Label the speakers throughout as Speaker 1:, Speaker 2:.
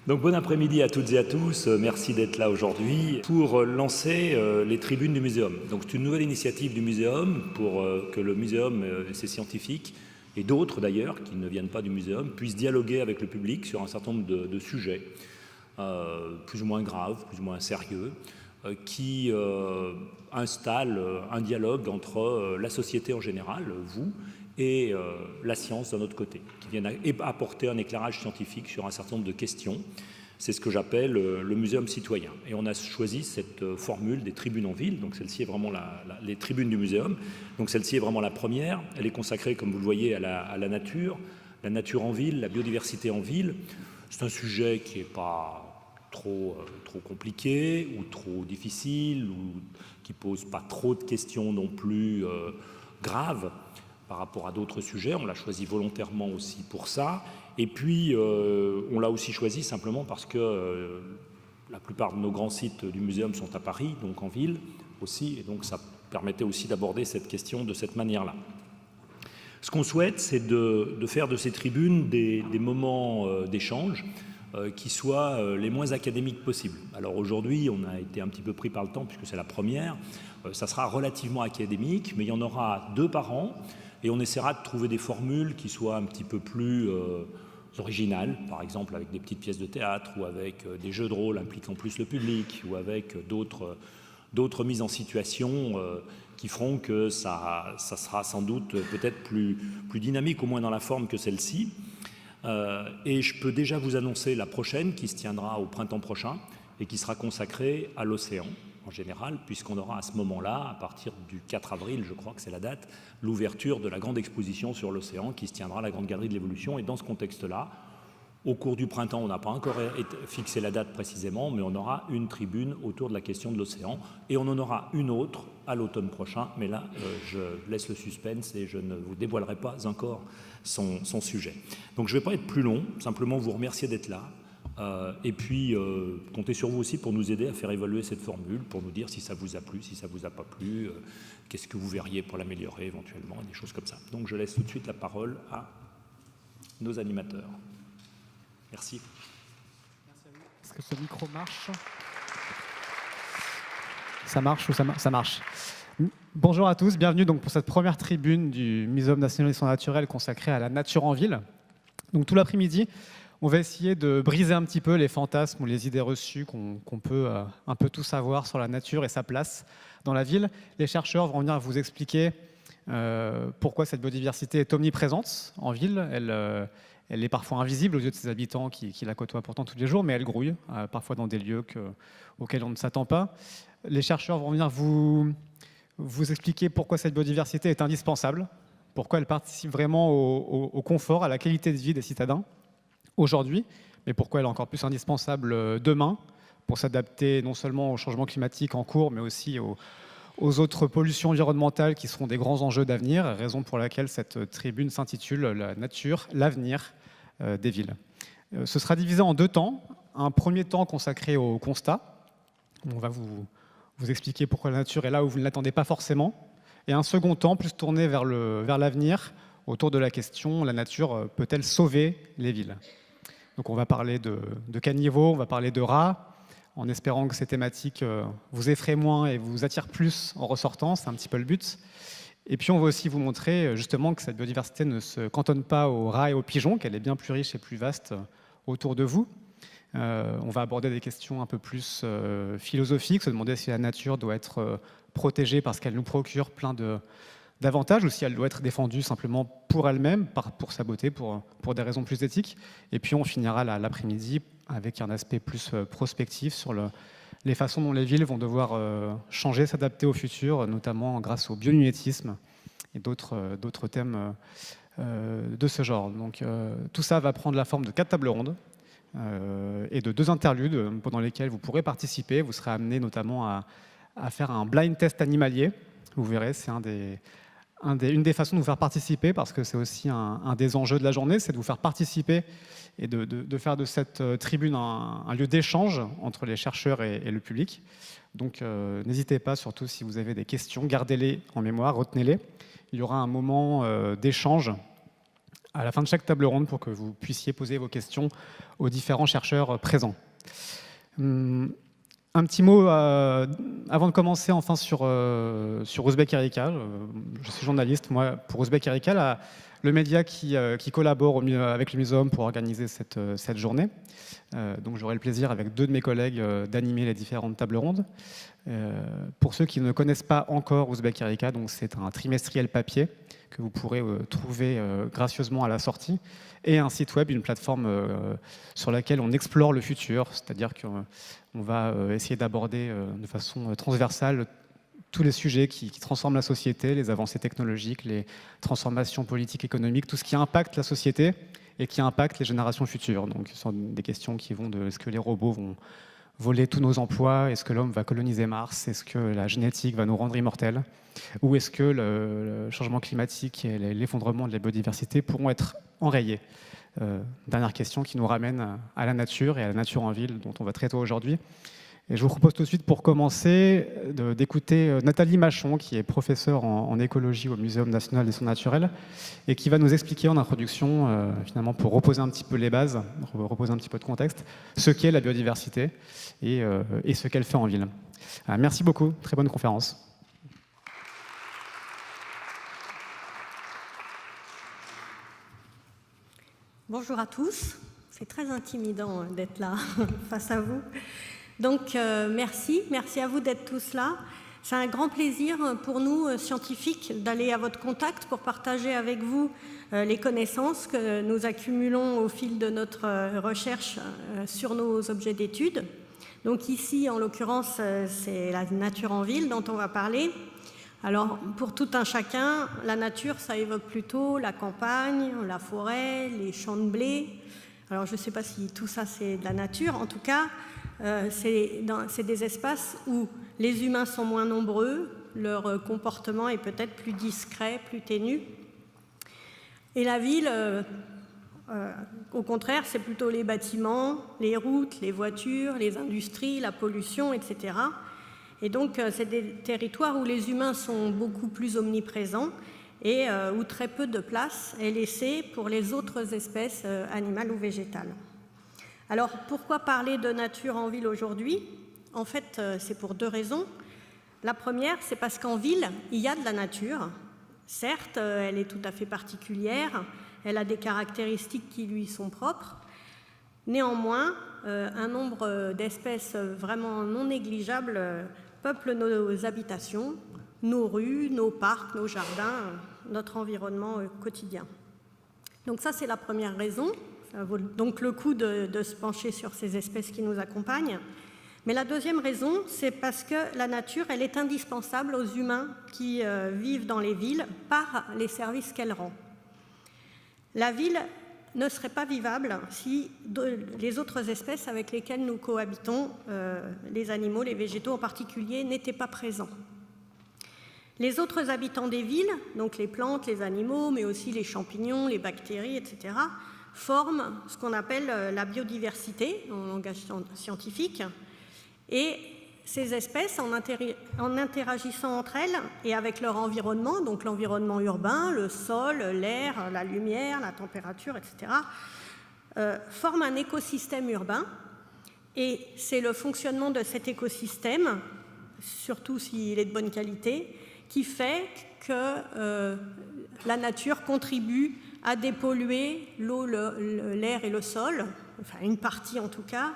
Speaker 1: Donc bon après-midi à toutes et à tous, merci d'être là aujourd'hui pour lancer les tribunes du muséum. Donc c'est une nouvelle initiative du muséum pour que le muséum et ses scientifiques, et d'autres d'ailleurs qui ne viennent pas du muséum, puissent dialoguer avec le public sur un certain nombre de sujets, plus ou moins graves, plus ou moins sérieux, qui installent un dialogue entre la société en général, vous, et la science d'un autre côté, qui viennent apporter un éclairage scientifique sur un certain nombre de questions. C'est ce que j'appelle le muséum citoyen. Et on a choisi cette formule des tribunes en ville, donc celle-ci est vraiment les tribunes du muséum, donc celle-ci est vraiment la première, elle est consacrée, comme vous le voyez, à la nature en ville, la biodiversité en ville. C'est un sujet qui n'est pas trop compliqué ou trop difficile, ou qui ne pose pas trop de questions non plus graves, par rapport à d'autres sujets. On l'a choisi volontairement aussi pour ça. Et puis, on l'a aussi choisi simplement parce que la plupart de nos grands sites du muséum sont à Paris, donc en ville aussi, et donc ça permettait aussi d'aborder cette question de cette manière-là. Ce qu'on souhaite, c'est de faire de ces tribunes des moments d'échange qui soient les moins académiques possibles. Alors aujourd'hui, on a été un petit peu pris par le temps, puisque c'est la première. Ça sera relativement académique, mais il y en aura 2 par an. Et on essaiera de trouver des formules qui soient un petit peu plus originales, par exemple avec des petites pièces de théâtre ou avec des jeux de rôle impliquant plus le public ou avec d'autres mises en situation qui feront que ça sera sans doute peut-être plus dynamique, au moins dans la forme que celle-ci. Et je peux déjà vous annoncer la prochaine qui se tiendra au printemps prochain et qui sera consacrée à l'océan en général, puisqu'on aura à ce moment-là, à partir du 4 avril, je crois que c'est la date, l'ouverture de la grande exposition sur l'océan qui se tiendra à la Grande Galerie de l'Évolution. Et dans ce contexte-là, au cours du printemps, on n'a pas encore fixé la date précisément, mais on aura une tribune autour de la question de l'océan, et on en aura une autre à l'automne prochain, mais là, je laisse le suspense et je ne vous dévoilerai pas encore son sujet. Donc je ne vais pas être plus long, simplement vous remercier d'être là. Et puis, comptez sur vous aussi pour nous aider à faire évaluer cette formule, pour nous dire si ça vous a plu, si ça vous a pas plu, qu'est-ce que vous verriez pour l'améliorer éventuellement, des choses comme ça. Donc, je laisse tout de suite la parole à nos animateurs. Merci.
Speaker 2: Merci à vous. Est-ce que ce micro marche ? Ça marche ou ça marche ? Bonjour à tous, bienvenue donc pour cette première tribune du Muséum national d'histoire naturelle consacrée à la nature en ville. Donc, tout l'après-midi, on va essayer de briser un petit peu les fantasmes ou les idées reçues qu'on peut un peu tout savoir sur la nature et sa place dans la ville. Les chercheurs vont venir vous expliquer pourquoi cette biodiversité est omniprésente en ville. Elle est parfois invisible aux yeux de ses habitants qui la côtoient pourtant tous les jours, mais elle grouille, parfois dans des lieux auxquels on ne s'attend pas. Les chercheurs vont venir vous expliquer pourquoi cette biodiversité est indispensable, pourquoi elle participe vraiment au confort, à la qualité de vie des citadins aujourd'hui, mais pourquoi elle est encore plus indispensable demain pour s'adapter non seulement au changement climatique en cours, mais aussi aux autres pollutions environnementales qui seront des grands enjeux d'avenir, raison pour laquelle cette tribune s'intitule « La nature, l'avenir des villes ». Ce sera divisé en 2 temps. Un premier temps consacré au constat. On va vous expliquer pourquoi la nature est là où vous ne l'attendez pas forcément. Et un second temps plus tourné vers l'avenir, autour de la question « La nature peut-elle sauver les villes ?» Donc on va parler de caniveaux, on va parler de rats, en espérant que ces thématiques vous effraient moins et vous attirent plus en ressortant, c'est un petit peu le but. Et puis on va aussi vous montrer justement que cette biodiversité ne se cantonne pas aux rats et aux pigeons, qu'elle est bien plus riche et plus vaste autour de vous. On va aborder des questions un peu plus philosophiques, se demander si la nature doit être protégée parce qu'elle nous procure plein d'avantages, ou si elle doit être défendue simplement pour elle-même, pour sa beauté, pour des raisons plus éthiques. Et puis on finira l'après-midi avec un aspect plus prospectif sur les façons dont les villes vont devoir changer, s'adapter au futur, notamment grâce au biomimétisme et d'autres thèmes de ce genre. Donc tout ça va prendre la forme de 4 tables rondes et de 2 interludes pendant lesquels vous pourrez participer. Vous serez amené notamment à faire un blind test animalier. Vous verrez, c'est une des façons de vous faire participer, parce que c'est aussi un des enjeux de la journée, c'est de vous faire participer et de faire de cette tribune un lieu d'échange entre les chercheurs et le public. Donc n'hésitez pas, surtout si vous avez des questions, gardez-les en mémoire, retenez-les. Il y aura un moment d'échange à la fin de chaque table ronde pour que vous puissiez poser vos questions aux différents chercheurs présents. Un petit mot avant de commencer enfin sur Ouzbek Erika. Je suis journaliste, moi, pour Ouzbek Erika, le média qui collabore avec le muséum pour organiser cette journée. Donc j'aurai le plaisir avec 2 de mes collègues d'animer les différentes tables rondes. Pour ceux qui ne connaissent pas encore Ouzbek Erika, donc c'est un trimestriel papier que vous pourrez trouver gracieusement à la sortie, et un site web, une plateforme sur laquelle on explore le futur, c'est-à-dire qu'on va essayer d'aborder de façon transversale tous les sujets qui transforment la société, les avancées technologiques, les transformations politiques, économiques, tout ce qui impacte la société et qui impacte les générations futures. Donc ce sont des questions qui vont de est-ce que les robots vont voler tous nos emplois, est-ce que l'homme va coloniser Mars, est-ce que la génétique va nous rendre immortels, ou est-ce que le changement climatique et l'effondrement de la biodiversité pourront être enrayés. Dernière question qui nous ramène à la nature et à la nature en ville dont on va traiter aujourd'hui. Et je vous propose tout de suite, pour commencer, d'écouter Nathalie Machon, qui est professeure en écologie au Muséum national des sciences naturelles, et qui va nous expliquer en introduction, finalement, pour reposer un petit peu les bases, reposer un petit peu de contexte, ce qu'est la biodiversité et ce qu'elle fait en ville. Merci beaucoup, très bonne conférence.
Speaker 3: Bonjour à tous, c'est très intimidant d'être là face à vous. Donc merci à vous d'être tous là. C'est un grand plaisir pour nous, scientifiques, d'aller à votre contact pour partager avec vous les connaissances que nous accumulons au fil de notre recherche sur nos objets d'étude. Donc ici, en l'occurrence, c'est la nature en ville dont on va parler. Alors, pour tout un chacun, la nature, ça évoque plutôt la campagne, la forêt, les champs de blé. Alors, je ne sais pas si tout ça, c'est de la nature. En tout cas, c'est des espaces où les humains sont moins nombreux, leur comportement est peut-être plus discret, plus ténu. Et la ville, au contraire, c'est plutôt les bâtiments, les routes, les voitures, les industries, la pollution, etc. Et donc, c'est des territoires où les humains sont beaucoup plus omniprésents et où très peu de place est laissée pour les autres espèces animales ou végétales. Alors, pourquoi parler de nature en ville aujourd'hui? En fait, c'est pour 2 raisons. La première, c'est parce qu'en ville, il y a de la nature. Certes, elle est tout à fait particulière, elle a des caractéristiques qui lui sont propres. Néanmoins, un nombre d'espèces vraiment non négligeables peuplent nos habitations, nos rues, nos parcs, nos jardins, notre environnement quotidien. Donc ça, c'est la première raison. Ça vaut donc le coup de se pencher sur ces espèces qui nous accompagnent. Mais la deuxième raison, c'est parce que la nature, elle est indispensable aux humains qui vivent dans les villes par les services qu'elle rend. La ville ne serait pas vivable si les autres espèces avec lesquelles nous cohabitons, les animaux, les végétaux en particulier, n'étaient pas présents. Les autres habitants des villes, donc les plantes, les animaux, mais aussi les champignons, les bactéries, etc., forment ce qu'on appelle la biodiversité en langage scientifique. Et ces espèces, en interagissant entre elles et avec leur environnement, donc l'environnement urbain, le sol, l'air, la lumière, la température, etc., forment un écosystème urbain. Et c'est le fonctionnement de cet écosystème, surtout s'il est de bonne qualité, qui fait que la nature contribue à dépolluer l'eau, l'air et le sol, enfin une partie en tout cas,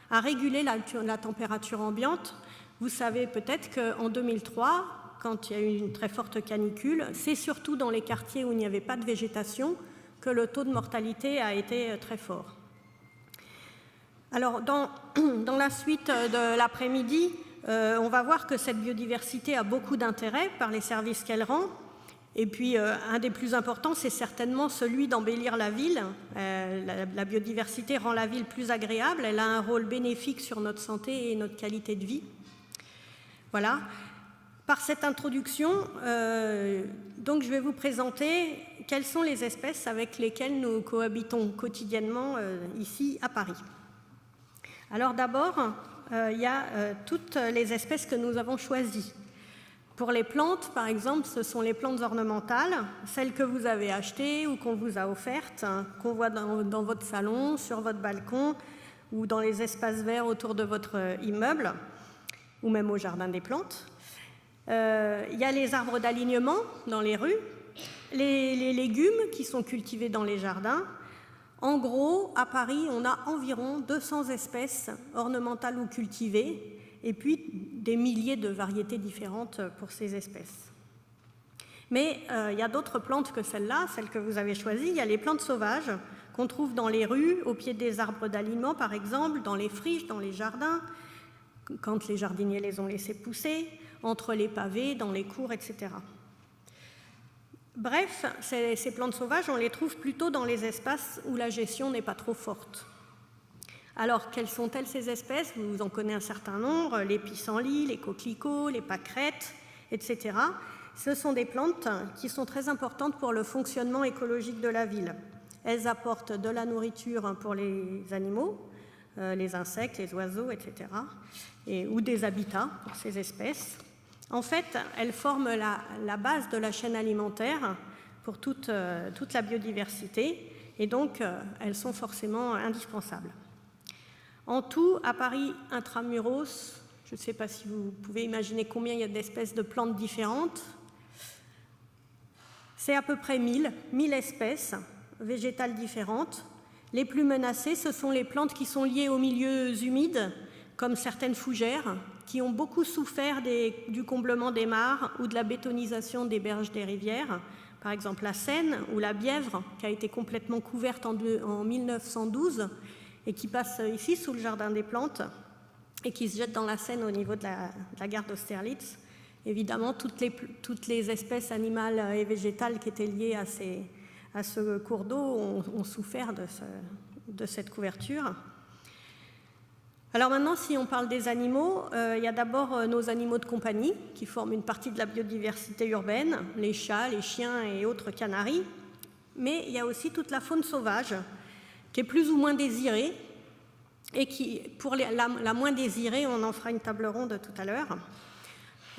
Speaker 3: à réguler la température ambiante. Vous savez peut-être qu'en 2003, quand il y a eu une très forte canicule, c'est surtout dans les quartiers où il n'y avait pas de végétation que le taux de mortalité a été très fort. Alors, dans la suite de l'après-midi, on va voir que cette biodiversité a beaucoup d'intérêt par les services qu'elle rend. Et puis, un des plus importants, c'est certainement celui d'embellir la ville. La biodiversité rend la ville plus agréable. Elle a un rôle bénéfique sur notre santé et notre qualité de vie. Voilà. Par cette introduction, donc, je vais vous présenter quelles sont les espèces avec lesquelles nous cohabitons quotidiennement ici à Paris. Alors d'abord, il y a toutes les espèces que nous avons choisies. Pour les plantes, par exemple, ce sont les plantes ornementales, celles que vous avez achetées ou qu'on vous a offertes, qu'on voit dans votre salon, sur votre balcon ou dans les espaces verts autour de votre immeuble, ou même au jardin des plantes. Il y a les arbres d'alignement dans les rues, les légumes qui sont cultivés dans les jardins. En gros, à Paris, on a environ 200 espèces ornementales ou cultivées, et puis des milliers de variétés différentes pour ces espèces. Mais il y a d'autres plantes que celles-là, celles que vous avez choisies. Il y a les plantes sauvages qu'on trouve dans les rues, au pied des arbres d'alignement par exemple, dans les friches, dans les jardins, quand les jardiniers les ont laissés pousser, entre les pavés, dans les cours, etc. Bref, ces plantes sauvages, on les trouve plutôt dans les espaces où la gestion n'est pas trop forte. Alors, quelles sont-elles ces espèces? Vous en connaissez un certain nombre, les pissenlits, les coquelicots, les pâquerettes, etc. Ce sont des plantes qui sont très importantes pour le fonctionnement écologique de la ville. Elles apportent de la nourriture pour les animaux, les insectes, les oiseaux, etc., ou des habitats pour ces espèces. En fait, elles forment la base de la chaîne alimentaire pour toute la biodiversité, et donc elles sont forcément indispensables. En tout, à Paris intramuros, je ne sais pas si vous pouvez imaginer combien il y a d'espèces de plantes différentes. C'est à peu près 1000 espèces végétales différentes. Les plus menacées, ce sont les plantes qui sont liées aux milieux humides, comme certaines fougères, qui ont beaucoup souffert du comblement des mares ou de la bétonisation des berges des rivières. Par exemple, la Seine ou la Bièvre, qui a été complètement couverte en 1912, et qui passe ici sous le jardin des plantes et qui se jette dans la Seine au niveau de la gare d'Austerlitz. Évidemment, toutes les espèces animales et végétales qui étaient liées à ce cours d'eau ont souffert de cette couverture. Alors maintenant, si on parle des animaux, il y a d'abord nos animaux de compagnie qui forment une partie de la biodiversité urbaine, les chats, les chiens et autres canaris, mais il y a aussi toute la faune sauvage qui est plus ou moins désirée, et qui, pour la moins désirée, on en fera une table ronde tout à l'heure.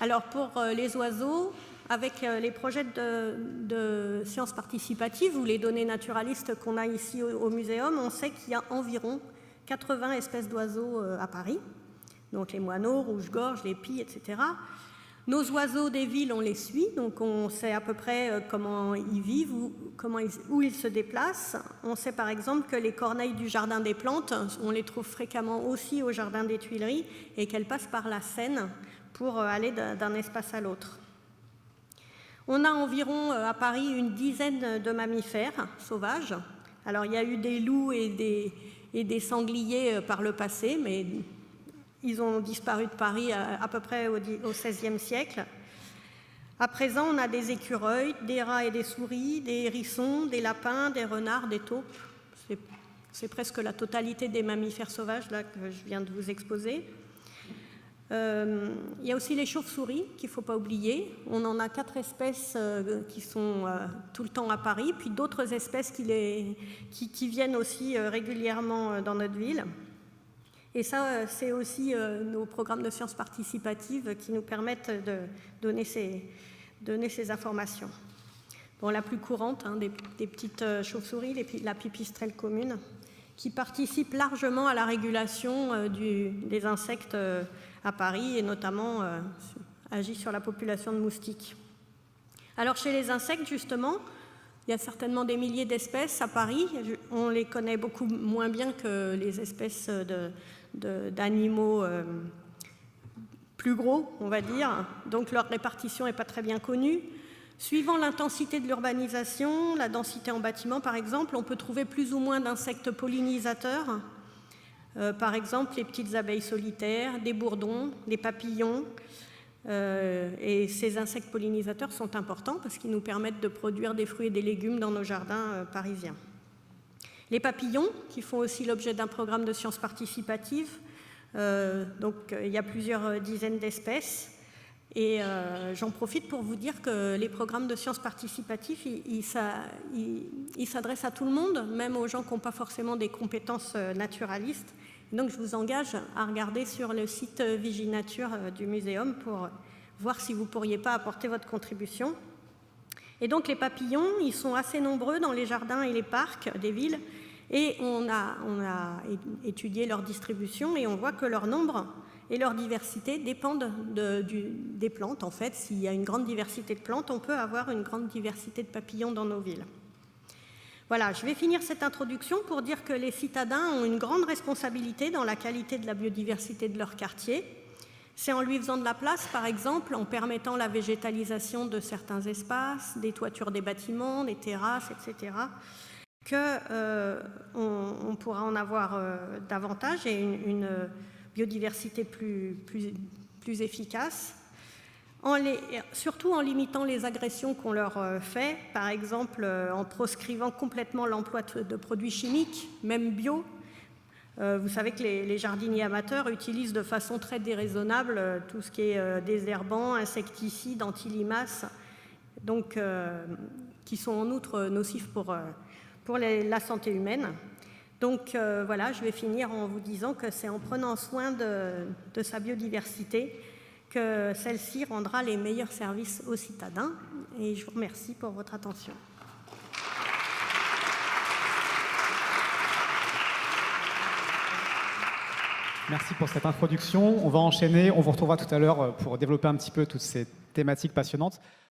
Speaker 3: Alors pour les oiseaux, avec les projets de sciences participatives ou les données naturalistes qu'on a ici au muséum, on sait qu'il y a environ 80 espèces d'oiseaux à Paris, donc les moineaux, rouge-gorge, les pies, etc. Nos oiseaux des villes, on les suit, donc on sait à peu près comment ils vivent, où ils se déplacent. On sait par exemple que les corneilles du jardin des plantes, on les trouve fréquemment aussi au jardin des Tuileries et qu'elles passent par la Seine pour aller d'un espace à l'autre. On a environ à Paris une dizaine de mammifères sauvages. Alors il y a eu des loups et des sangliers par le passé, mais ils ont disparu de Paris à peu près au XVIe siècle. À présent, on a des écureuils, des rats et des souris, des hérissons, des lapins, des renards, des taupes. C'est presque la totalité des mammifères sauvages là, que je viens de vous exposer. Il y a aussi les chauves-souris qu'il ne faut pas oublier. On en a 4 espèces qui sont tout le temps à Paris, puis d'autres espèces qui viennent aussi régulièrement dans notre ville. Et ça, c'est aussi nos programmes de sciences participatives qui nous permettent de donner ces informations. Bon, la plus courante, des petites chauves-souris, la pipistrelle commune, qui participe largement à la régulation des insectes à Paris et notamment agit sur la population de moustiques. Alors chez les insectes, justement, il y a certainement des milliers d'espèces à Paris. On les connaît beaucoup moins bien que les espèces d'animaux plus gros, on va dire. Donc leur répartition n'est pas très bien connue. Suivant l'intensité de l'urbanisation, la densité en bâtiments par exemple, on peut trouver plus ou moins d'insectes pollinisateurs. Par exemple, les petites abeilles solitaires, des bourdons, des papillons. Et ces insectes pollinisateurs sont importants parce qu'ils nous permettent de produire des fruits et des légumes dans nos jardins parisiens. Les papillons, qui font aussi l'objet d'un programme de sciences participatives, donc il y a plusieurs dizaines d'espèces. Et j'en profite pour vous dire que les programmes de sciences participatives, ils s'adressent à tout le monde, même aux gens qui n'ont pas forcément des compétences naturalistes. Donc je vous engage à regarder sur le site Viginature du muséum voir si vous ne pourriez pas apporter votre contribution. Et donc les papillons, ils sont assez nombreux dans les jardins et les parcs des villes, et on a étudié leur distribution et on voit que leur nombre et leur diversité dépendent des plantes. En fait, s'il y a une grande diversité de plantes, on peut avoir une grande diversité de papillons dans nos villes. Voilà, je vais finir cette introduction pour dire que les citadins ont une grande responsabilité dans la qualité de la biodiversité de leur quartier. C'est en lui faisant de la place, par exemple, en permettant la végétalisation de certains espaces, des toitures des bâtiments, des terrasses, etc., qu'on pourra en avoir davantage et une biodiversité plus efficace, surtout en limitant les agressions qu'on leur fait, par exemple en proscrivant complètement l'emploi de produits chimiques, même bio. Vous savez que les jardiniers amateurs utilisent de façon très déraisonnable tout ce qui est désherbant, insecticides, anti-limaces, donc qui sont en outre nocifs pour la santé humaine. Donc voilà, je vais finir en vous disant que c'est en prenant soin de sa biodiversité que celle-ci rendra les meilleurs services aux citadins. Et je vous remercie pour votre attention.
Speaker 2: Merci pour cette introduction. On va enchaîner. On vous retrouvera tout à l'heure pour développer un petit peu toutes ces thématiques passionnantes.